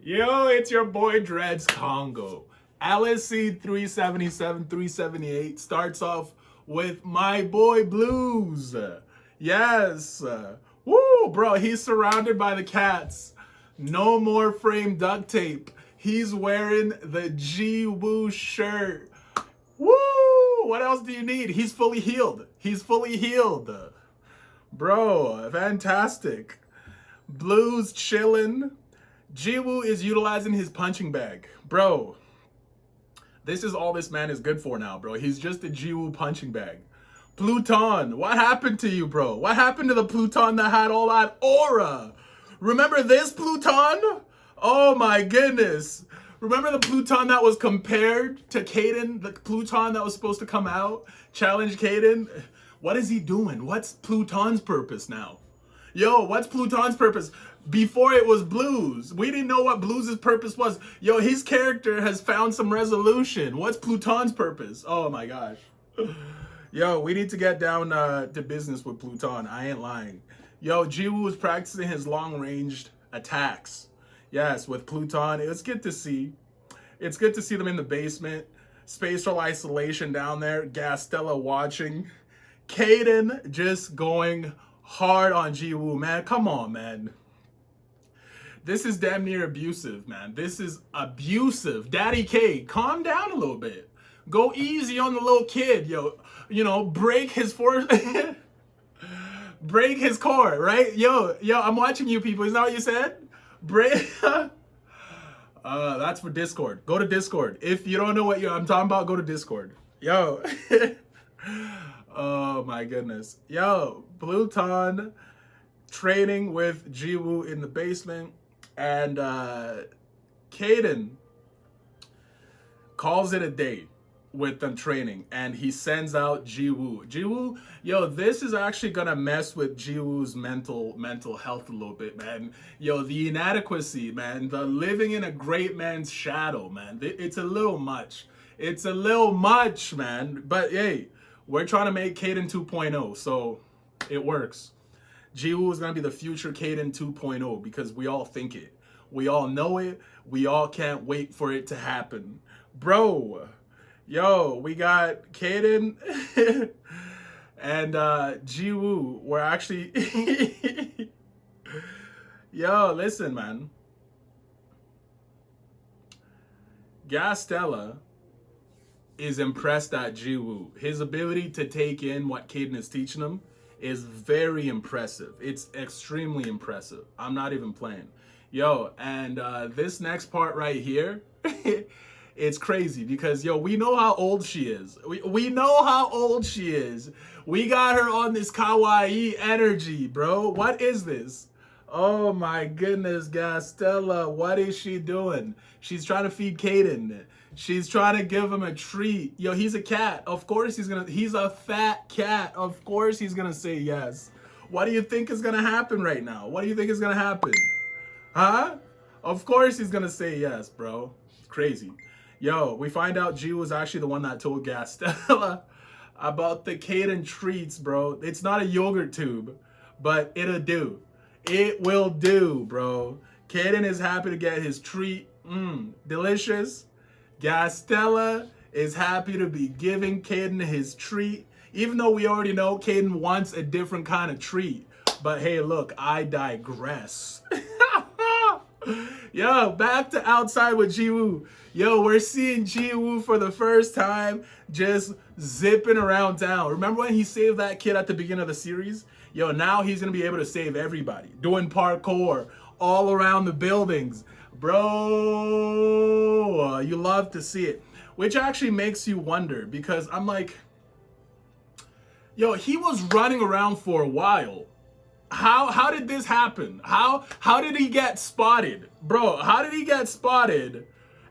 Yo, it's your boy Dreads Congo. Eleceed 377, 378 starts off with my boy Blues. Yes. Woo, bro, he's surrounded by the cats. No more frame duct tape. He's wearing the G Woo shirt. Woo! What else do you need? He's fully healed. He's fully healed. Bro, fantastic. Blues chillin'. Jiwoo is utilizing his punching bag. Bro, this is all this man is good for now, bro. He's just a Jiwoo punching bag. Pluton, what happened to you, bro? What happened to the Pluton that had all that aura? Remember this Pluton? Oh my goodness. Remember the Pluton that was compared to Kaden? The Pluton that was supposed to come out, challenge Kaden? What is he doing? What's Pluton's purpose now? Yo, what's Pluton's purpose? Before it was Blues. We didn't know what Blues' purpose was. Yo, his character has found some resolution. What's Pluton's purpose? Oh my gosh. Yo, we need to get down to business with Pluton. I ain't lying. Yo, Jiwoo is practicing his long-ranged attacks. Yes, with Pluton. It's good to see. It's good to see them in the basement. Spatial isolation down there. Gastella watching. Kaden just going hard on Jiwoo, man. Come on, man. This is damn near abusive, man. This is abusive. Daddy K, calm down a little bit. Go easy on the little kid, yo. You know, break his force. Break his core, right? Yo, I'm watching you people. Is that what you said? Break. That's for Discord. Go to Discord. If you don't know what I'm talking about, go to Discord. Yo. Oh my goodness. Yo, Pluton training with Jiwoo in the basement, and Kaden calls it a day with them training, and he sends out Jiwoo. Jiwoo, yo, this is actually gonna mess with Jiwoo's mental health a little bit, man. Yo, the inadequacy, man, the living in a great man's shadow, man. It's a little much. It's a little much, man. But hey, we're trying to make Kaden 2.0, so it works. Jiwoo is going to be the future Kaden 2.0 because we all think it. We all know it. We all can't wait for it to happen. Bro, yo, we got Kaden and Jiwoo. We're actually... Yo, listen, man. Gastella is impressed at Jiwoo. His ability to take in what Kaden is teaching him is very impressive. It's extremely impressive. I'm not even playing. Yo, and this next part right here, it's crazy because, yo, we know how old she is. We know how old she is. We got her on this kawaii energy, bro. What is this? Oh my goodness, Gastella, what is she doing? She's trying to feed Kaden. She's trying to give him a treat. Yo, he's a cat. Of course he's a fat cat. Of course he's gonna say yes. What do you think is gonna happen right now? What do you think is gonna happen? Huh? Of course he's gonna say yes, bro. Crazy. Yo, we find out G was actually the one that told Gastella about the Kaden treats, bro. It's not a yogurt tube, but it'll do. It will do, bro. Kaden is happy to get his treat. Delicious. Gastella is happy to be giving Kaden his treat, even though we already know Kaden wants a different kind of treat. But hey, look, I digress. Yo, back to outside with Jiwoo. Yo, we're seeing Jiwoo for the first time just zipping around town. Remember when he saved that kid at the beginning of the series? Yo, now he's going to be able to save everybody. Doing parkour all around the buildings. Bro, you love to see it. Which actually makes you wonder, because I'm like, yo, he was running around for a while. How did this happen? How did he get spotted? Bro, how did he get spotted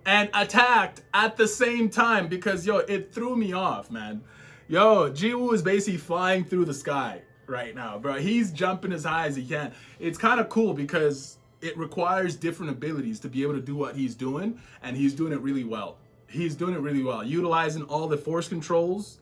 and attacked at the same time? Because, yo, it threw me off, man. Yo, Jiwoo is basically flying through the sky right now, bro. He's jumping as high as he can. It's kind of cool because it requires different abilities to be able to do what he's doing, and he's doing it really well. He's doing it really well, utilizing all the force controls.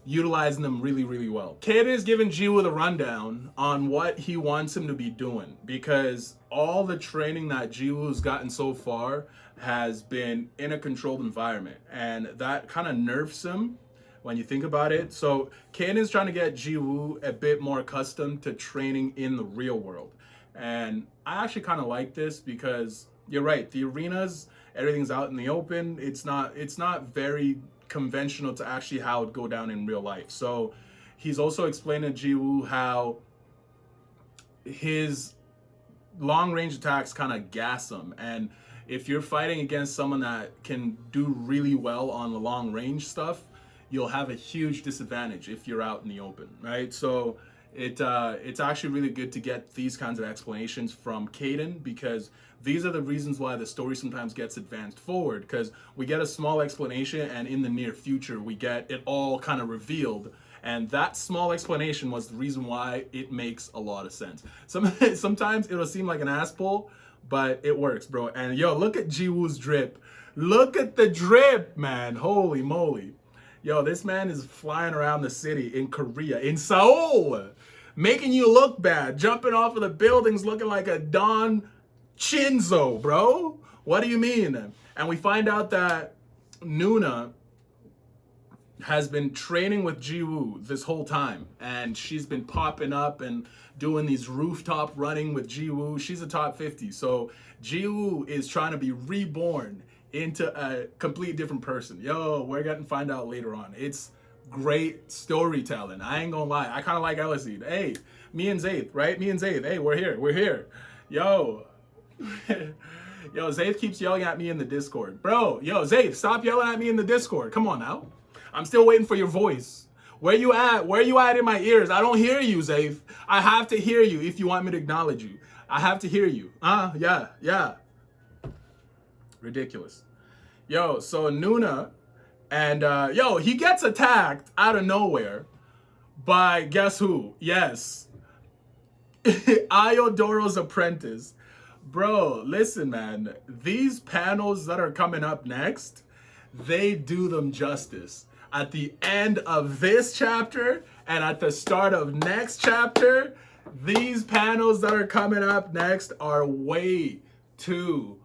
utilizing them really, really well. Kaden is giving Jiwoo the rundown on what he wants him to be doing, because all the training that Jiwoo's gotten so far has been in a controlled environment, and that kind of nerfs him when you think about it. So Kaden's trying to get Jiwoo a bit more accustomed to training in the real world. And I actually kind of like this because you're right, the arenas, everything's out in the open. It's not very conventional to actually how it go down in real life. So he's also explaining to Jiwoo how his long range attacks kind of gas him, and if you're fighting against someone that can do really well on the long range stuff, you'll have a huge disadvantage if you're out in the open, right? So it's actually really good to get these kinds of explanations from Kaden, because these are the reasons why the story sometimes gets advanced forward, because we get a small explanation and in the near future we get it all kind of revealed, and that small explanation was the reason why it makes a lot of sense. Sometimes it'll seem like an ass pull, but it works, bro. And yo, look at Jiwoo's drip. Look at the drip, man. Holy moly. Yo, this man is flying around the city in Korea, in Seoul, making you look bad, jumping off of the buildings looking like a Don Chinzo, bro. What do you mean? And we find out that Nuna has been training with Jiwoo this whole time, and she's been popping up and doing these rooftop running with Jiwoo. She's a top 50, so Jiwoo is trying to be reborn into a complete different person. Yo, we're gonna find out later on. It's great storytelling. I ain't gonna lie, I kind of like Eleceed. Hey, me and Zaith, right? Me and Zaith, hey, we're here. Yo. Yo, Zaith keeps yelling at me in the Discord. Bro, yo, Zaith, stop yelling at me in the Discord. Come on now. I'm still waiting for your voice. Where you at? Where you at in my ears? I don't hear you, Zaith. I have to hear you if you want me to acknowledge you. I have to hear you. Yeah. Ridiculous. Yo, so Nuna, and yo, he gets attacked out of nowhere by, guess who? Yes. Ayodoro's apprentice. Bro, listen, man. These panels that are coming up next, they do them justice. At the end of this chapter and at the start of next chapter, these panels that are coming up next are way too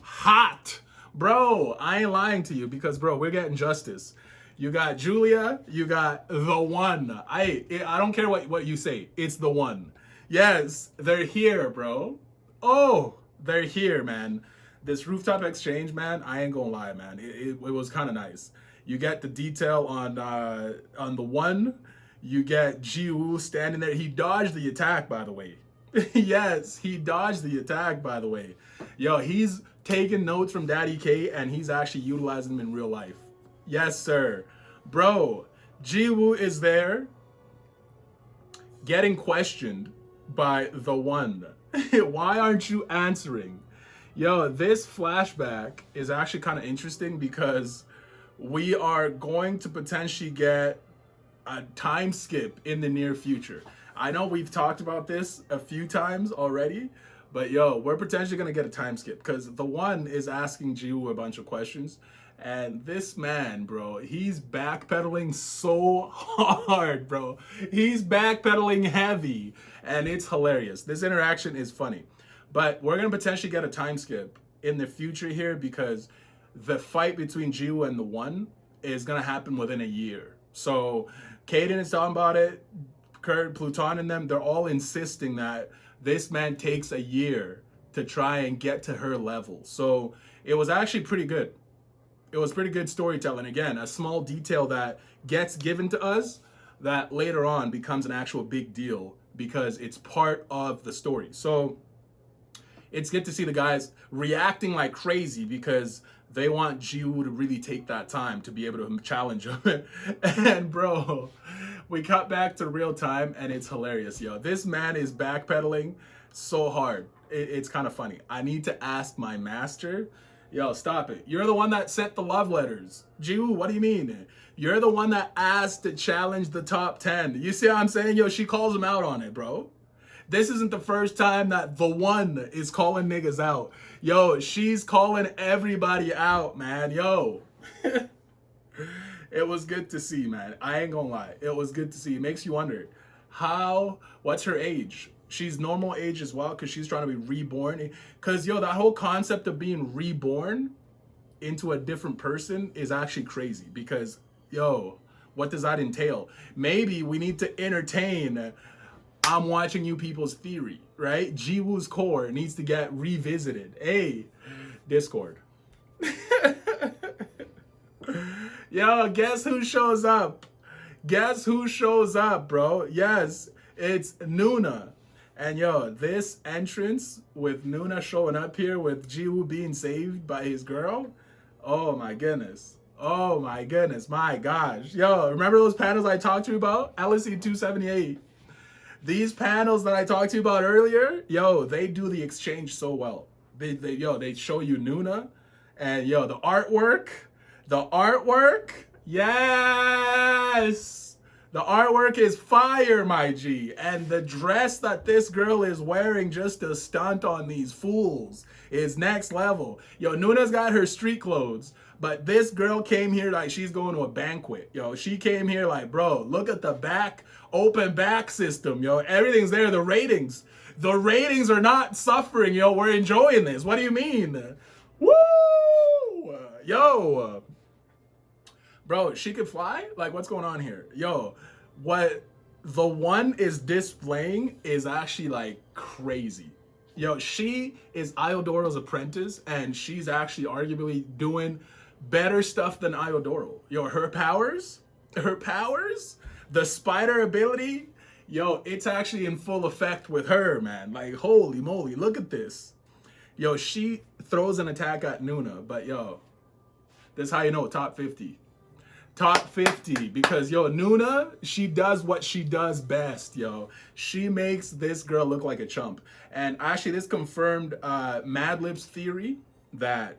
hot. Bro, I ain't lying to you, because, bro, we're getting justice. You got Julia, you got the one. I don't care what you say. It's the one. Yes, they're here, bro. Oh, they're here, man. This rooftop exchange, man, I ain't gonna lie, man. It was kind of nice. You get the detail on the one. You get Jiwoo standing there. He dodged the attack, by the way. Yes, he dodged the attack, by the way. Yo, he's taking notes from Daddy K, and he's actually utilizing them in real life. Yes, sir. Bro, Jiwoo is there getting questioned by the one. Why aren't you answering? Yo, this flashback is actually kind of interesting, because we are going to potentially get a time skip in the near future. I know we've talked about this a few times already, but yo, we're potentially going to get a time skip, because the one is asking Jiwoo a bunch of questions, and this man, bro, he's backpedaling so hard, bro. He's backpedaling heavy, and it's hilarious. This interaction is funny. But we're going to potentially get a time skip in the future here, because the fight between Jiwoo and the one is going to happen within a year. So Kaden is talking about it. Kurt, Pluton, and them, they're all insisting that this man takes a year to try and get to her level. So it was actually pretty good. It was pretty good storytelling. Again, a small detail that gets given to us that later on becomes an actual big deal, because it's part of the story. So it's good to see the guys reacting like crazy, because they want Jiwoo to really take that time to be able to challenge him. And bro, we cut back to real time, and it's hilarious, yo. This man is backpedaling so hard. It's kind of funny. I need to ask my master, yo, stop it. You're the one that sent the love letters. Jiwoo, what do you mean? You're the one that asked to challenge the top 10. You see what I'm saying? Yo, she calls him out on it, bro. This isn't the first time that the one is calling niggas out. Yo, she's calling everybody out, man. Yo. It was good to see, man. I ain't gonna lie. It was good to see. It makes you wonder what's her age? She's normal age as well because she's trying to be reborn. Because, yo, that whole concept of being reborn into a different person is actually crazy because, yo, what does that entail? Maybe we need to entertain I'm watching you people's theory, right? Jiwoo's core needs to get revisited. Hey, Discord. Yo, guess who shows up? Guess who shows up, bro? Yes, it's Nuna. And yo, this entrance with Nuna showing up here with Jiwoo being saved by his girl. Oh my goodness. Oh my goodness. My gosh. Yo, remember those panels I talked to you about? Eleceed 278. These panels that I talked to you about earlier, yo, they do the exchange so well. They show you Nuna and yo, the artwork, yes. The artwork is fire, my G. And the dress that this girl is wearing just to stunt on these fools is next level. Yo, Nuna's got her street clothes, but this girl came here like she's going to a banquet. Yo, she came here like, bro, look at the back, open back system, yo. Everything's there. The ratings are not suffering, yo. We're enjoying this. What do you mean? Woo! Yo. Bro, she could fly? Like, what's going on here? Yo, what the one is displaying is actually, like, crazy. Yo, she is Iodoro's apprentice, and she's actually arguably doing better stuff than Iodoro. Yo, her powers, the spider ability, yo, it's actually in full effect with her, man. Like, holy moly, look at this. Yo, she throws an attack at Nuna, but yo, this is how you know, top 50. Top 50, because yo, Nuna, she does what she does best, yo. She makes this girl look like a chump. And actually, this confirmed Madlib's theory that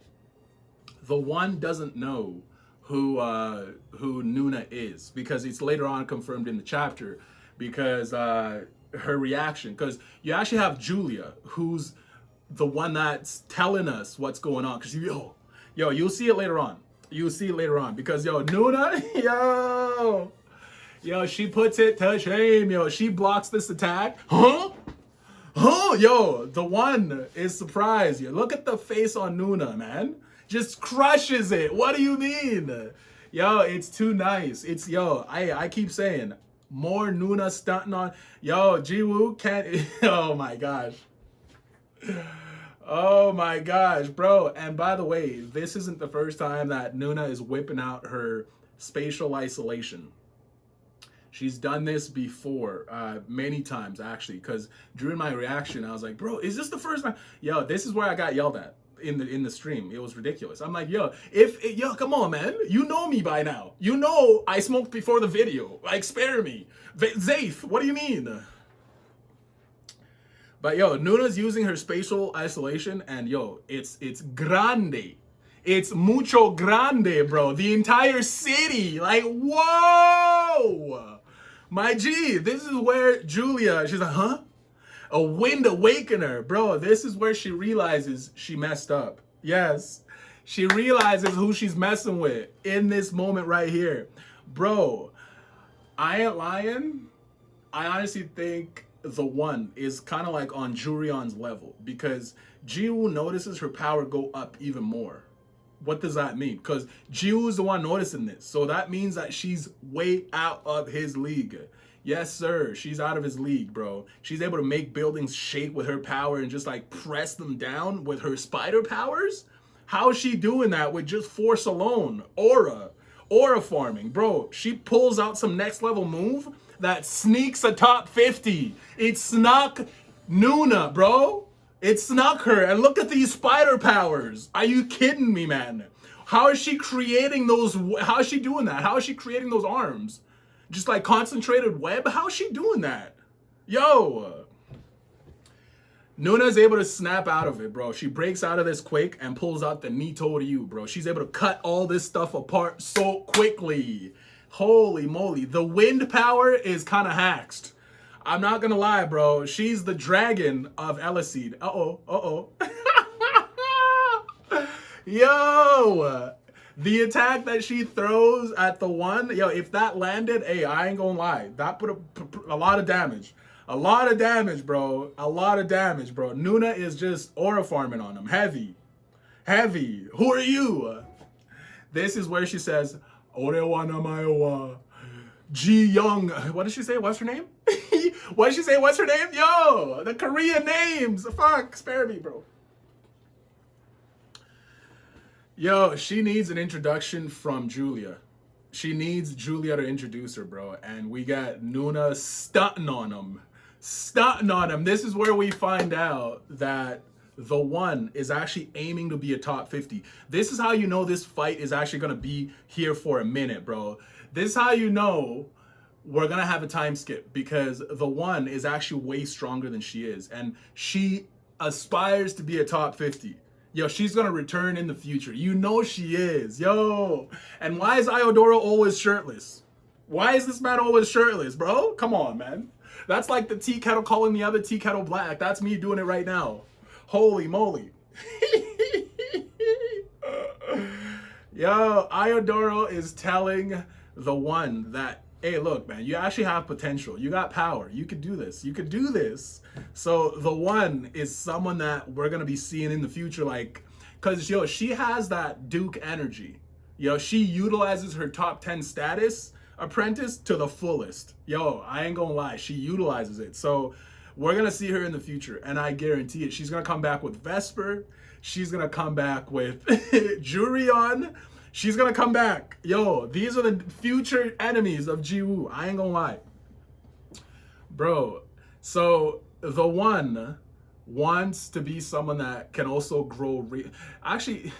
the one doesn't know who Nuna is, because it's later on confirmed in the chapter, because her reaction, because you actually have Julia, who's the one that's telling us what's going on, because yo, you'll see it later on. You'll see it later on because, yo, Nuna, yo, she puts it to shame, yo. She blocks this attack. Huh? Yo, the one is surprised. Yo, look at the face on Nuna, man. Just crushes it. What do you mean? Yo, it's too nice. It's, yo, I keep saying, more Nuna stunting on. Yo, Jiwoo can't, oh my gosh. Oh my gosh, bro. And by the way, this isn't the first time that Nuna is whipping out her spatial isolation. She's done this before, many times actually, because during my reaction, I was like, bro, is this the first time? Yo, this is where I got yelled at in the stream. It was ridiculous. I'm like, yo, come on, man. You know me by now. You know I smoked before the video. Like, spare me. Zafe, what do you mean? But yo, Nuna's using her spatial isolation, and yo, it's grande. It's mucho grande, bro. The entire city, like, whoa! My G, this is where Julia, she's like, huh? A wind awakener, bro. This is where she realizes she messed up. Yes, she realizes who she's messing with in this moment right here. Bro, I ain't lying. I honestly think the one is kind of like on Jurion's level, because Jiwoo notices her power go up even more. What does that mean? Because Jiwoo's the one noticing this. So that means that she's way out of his league. Yes, sir. She's out of his league, bro. She's able to make buildings shake with her power and just like press them down with her spider powers. How is she doing that with just force alone? Aura farming, bro. She pulls out some next level move that sneaks a top 50. It snuck Nuna, bro. It snuck her. And look at these spider powers. Are you kidding me, man? How is she creating those? How is she doing that? How is she creating those arms? Just like concentrated web? How is she doing that? Yo. Nuna's able to snap out of it, bro. She breaks out of this quake and pulls out the Nito Ryu, bro. She's able to cut all this stuff apart so quickly. Holy moly. The wind power is kind of hacked. I'm not gonna lie, bro. She's the dragon of Eleceed. Uh-oh. Yo! The attack that she throws at the one, yo, if that landed, hey, I ain't gonna lie. That put a lot of damage. A lot of damage, bro. A lot of damage, bro. Nuna is just aura farming on him. Heavy. Heavy. Who are you? This is where she says, Ore wa namae wa Ji Young. What did she say? What's her name? What did she say? What's her name? Yo, the Korean names. Fuck, spare me, bro. Yo, she needs an introduction from Julia. She needs Julia to introduce her, bro. And we got Nuna stunting on him. Stunting on him. This is where we find out that the one is actually aiming to be a top 50. This is how you know this fight is actually going to be here for a minute, bro. This is how you know we're going to have a time skip, because the one is actually way stronger than she is. And she aspires to be a top 50. Yo, she's going to return in the future. You know she is. Yo. And why is Iodoro always shirtless? Why is this man always shirtless, bro? Come on, man. That's like the tea kettle calling the other tea kettle black. That's me doing it right now. Holy moly. Yo, Iodoro is telling the one that, hey, look, man, you actually have potential. You got power. You could do this. You could do this. So the one is someone that we're going to be seeing in the future, like, because, yo, she has that Duke energy. Yo, she utilizes her top 10 status apprentice to the fullest. Yo, I ain't gonna lie. She utilizes it. So we're going to see her in the future, and I guarantee it. She's going to come back with Vesper. She's going to come back with Jurion. She's going to come back. Yo, these are the future enemies of Jiwoo. I ain't going to lie. Bro, so the one wants to be someone that can also grow. Actually,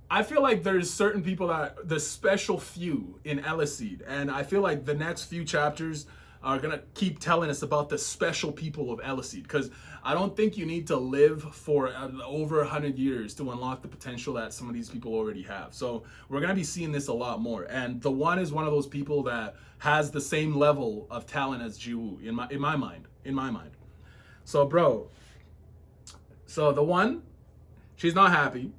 I feel like there's certain people that, the special few in Eleceed, and I feel like the next few chapters are gonna keep telling us about the special people of Eleceed, because I don't think you need to live for over 100 years to unlock the potential that some of these people already have. So we're gonna be seeing this a lot more, and the one is one of those people that has the same level of talent as Jiwoo in my mind. So bro, so the one, she's not happy.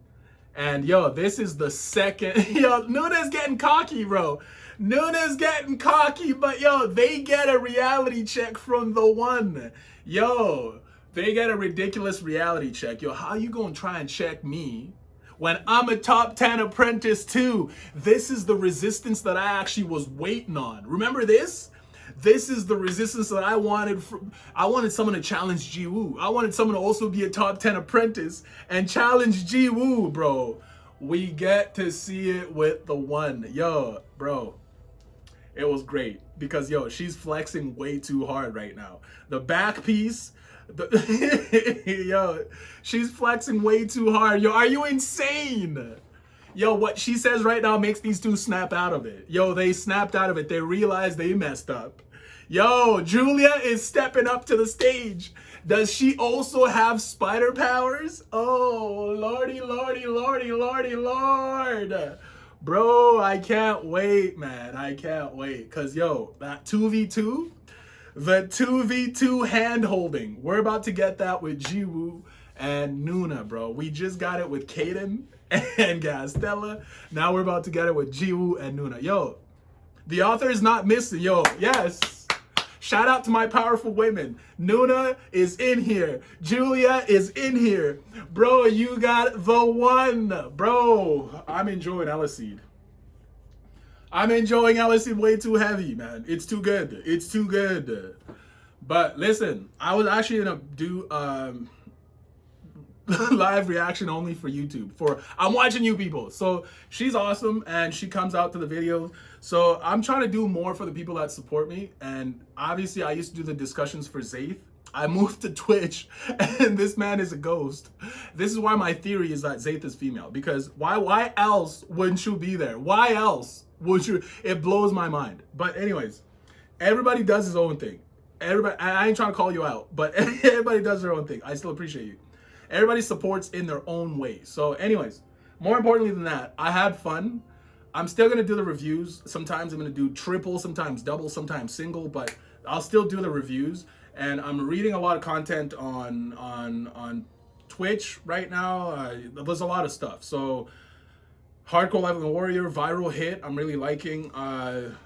And yo, this is the second. Yo, Nuna's getting cocky, bro. Nuna's getting cocky, but yo, they get a reality check from the one. Yo, they get a ridiculous reality check. Yo, how you gonna try and check me when I'm a top 10 apprentice too? This is the resistance that I actually was waiting on. Remember this? This is the resistance that I wanted. I wanted someone to challenge Jiwoo. I wanted someone to also be a top 10 apprentice and challenge Jiwoo, bro. We get to see it with the one. Yo, bro, it was great because, yo, she's flexing way too hard right now. The back piece, yo, she's flexing way too hard. Yo, are you insane? Yo, what she says right now makes these two snap out of it. Yo, they snapped out of it. They realized they messed up. Yo, Julia is stepping up to the stage. Does she also have spider powers? Oh, lordy, lordy, lordy, lordy, lord. Bro, I can't wait, man. I can't wait. Because, yo, that 2v2, the 2v2 hand holding. We're about to get that with Jiwoo and Nuna, bro. We just got it with Kaden and Gastella. Now we're about to get it with Jiwoo and Nuna. Yo, the author is not missing. Yo, yes. Shout out to my powerful women. Nuna is in here. Julia is in here. Bro, you got the one. Bro, I'm enjoying Eleceed. I'm enjoying Eleceed way too heavy, man. It's too good. It's too good. But listen, I was actually gonna do live reaction only for YouTube. I'm watching you people. So she's awesome and she comes out to the videos. So I'm trying to do more for the people that support me. And obviously I used to do the discussions for Zaith. I moved to Twitch and this man is a ghost. This is why my theory is that Zaith is female, because why else wouldn't you be there? Why else would you? It blows my mind. But anyways, everybody does his own thing. Everybody, I ain't trying to call you out, but everybody does their own thing. I still appreciate you. Everybody supports in their own way. So anyways, more importantly than that, I had fun. I'm still gonna do the reviews. Sometimes I'm gonna do triple, sometimes double, sometimes single, but I'll still do the reviews. And I'm reading a lot of content on Twitch right now. There's a lot of stuff. So Hardcore Life of the Warrior, viral hit. I'm really liking.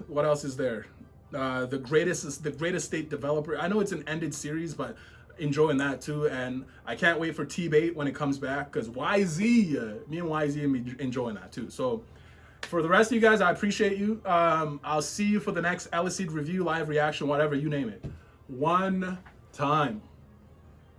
What else is there? The greatest state developer. I know it's an ended series, but enjoying that too. And I can't wait for T-Bait when it comes back because YZ, me and YZ, and enjoying that too. So for the rest of you guys, I appreciate you. I'll see you for the next Eleceed review, live reaction, whatever you name it. One time.